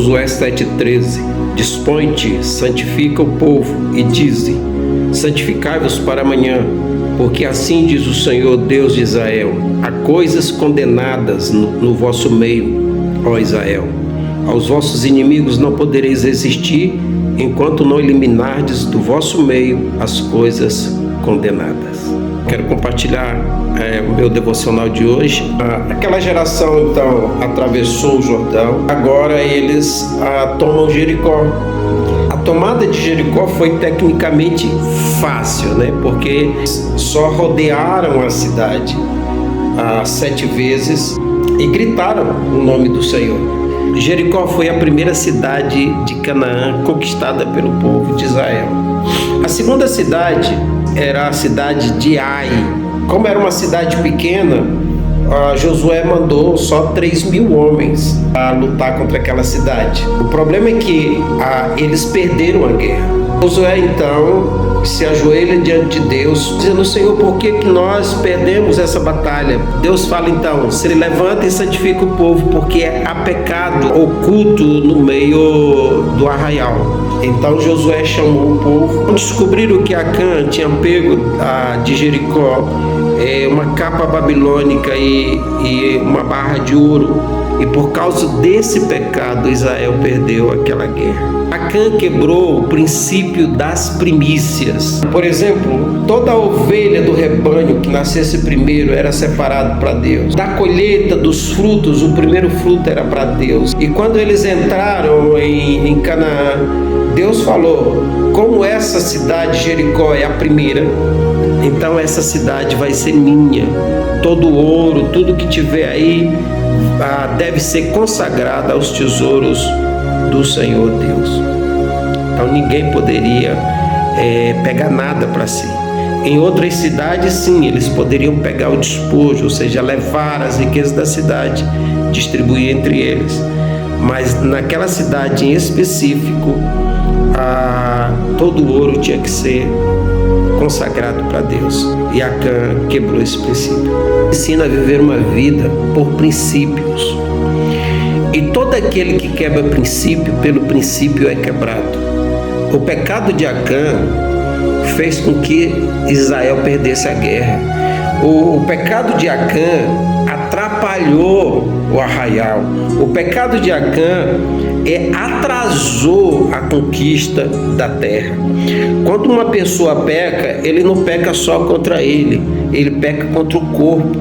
Josué 7,13: Dispõe-te, santifica o povo, e dize: santificai-vos para amanhã, porque assim diz o Senhor Deus de Israel: há coisas condenadas no vosso meio, ó Israel. Aos vossos inimigos não podereis resistir, enquanto não eliminardes do vosso meio as coisas condenadas. Quero compartilhar o meu devocional de hoje. Aquela geração então atravessou o Jordão, agora eles tomam Jericó. A tomada de Jericó foi tecnicamente fácil, né? Porque só rodearam a cidade 7 vezes e gritaram o nome do Senhor. Jericó foi a primeira cidade de Canaã conquistada pelo povo de Israel. A segunda cidade era a cidade de Ai. Como era uma cidade pequena, Josué mandou só 3.000 homens a lutar contra aquela cidade. O problema é que eles perderam a guerra. Josué então se ajoelha diante de Deus, dizendo: Senhor, por que nós perdemos essa batalha? Deus fala então: se levanta e santifica o povo, porque há pecado oculto no meio do arraial. Então Josué chamou o povo. Descobriram que Acã tinha pego de Jericó uma capa babilônica e uma barra de ouro, e por causa desse pecado Israel perdeu aquela guerra. Acã quebrou o princípio das primícias. Por exemplo, toda a ovelha do rebanho que nascesse primeiro era separado para Deus. Da colheita dos frutos, o primeiro fruto era para Deus. E quando eles entraram em Canaã, Deus falou: como essa cidade, Jericó, é a primeira, então essa cidade vai ser minha. Todo o ouro, tudo que tiver aí, deve ser consagrado aos tesouros do Senhor Deus. Então ninguém poderia pegar nada para si. Em outras cidades, sim, eles poderiam pegar o despojo, ou seja, levar as riquezas da cidade, distribuir entre eles. Mas naquela cidade em específico, todo o ouro tinha que ser consagrado para Deus. E Acã quebrou esse princípio. Ensina a viver uma vida por princípios. E todo aquele que quebra princípio, pelo princípio é quebrado. O pecado de Acã fez com que Israel perdesse a guerra. O pecado de Acã atrapalhou o arraial. O pecado de Acã atrasou a conquista da terra. Quando uma pessoa peca, ele não peca só contra ele peca contra o corpo,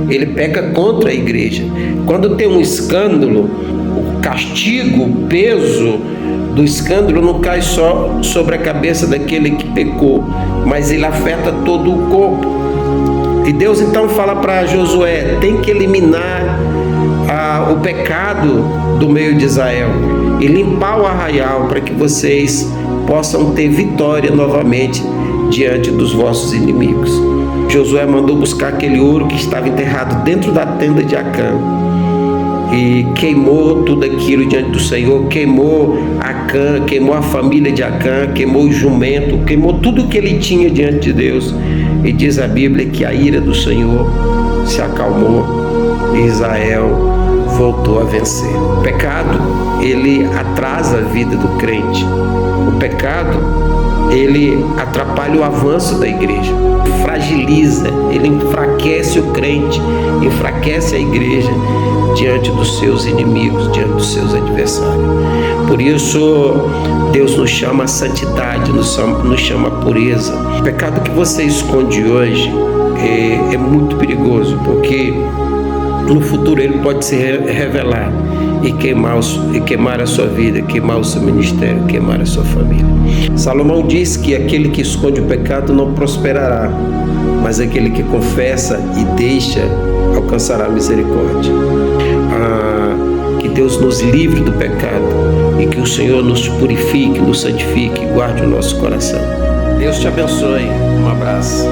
ele peca contra a igreja. Quando tem um escândalo, o castigo, o peso do escândalo não cai só sobre a cabeça daquele que pecou, mas ele afeta todo o corpo. E Deus então fala para Josué: tem que eliminar o pecado do meio de Israel e limpar o arraial, para que vocês possam ter vitória novamente diante dos vossos inimigos. Josué mandou buscar aquele ouro que estava enterrado dentro da tenda de Acã e queimou tudo aquilo diante do Senhor. Queimou Acã, queimou a família de Acã, queimou o jumento, queimou tudo que ele tinha diante de Deus. E diz a Bíblia que a ira do Senhor se acalmou e Israel voltou a vencer. O pecado, ele atrasa a vida do crente. O pecado, ele atrapalha o avanço da igreja, fragiliza, ele enfraquece o crente, enfraquece a igreja diante dos seus inimigos, diante dos seus adversários. Por isso, Deus nos chama a santidade, nos chama a pureza. O pecado que você esconde hoje é muito perigoso, porque no futuro ele pode se revelar e queimar a sua vida, queimar o seu ministério, queimar a sua família. Salomão diz que aquele que esconde o pecado não prosperará, mas aquele que confessa e deixa alcançará a misericórdia. Que Deus nos livre do pecado e que o Senhor nos purifique, nos santifique e guarde o nosso coração. Deus te abençoe. Um abraço.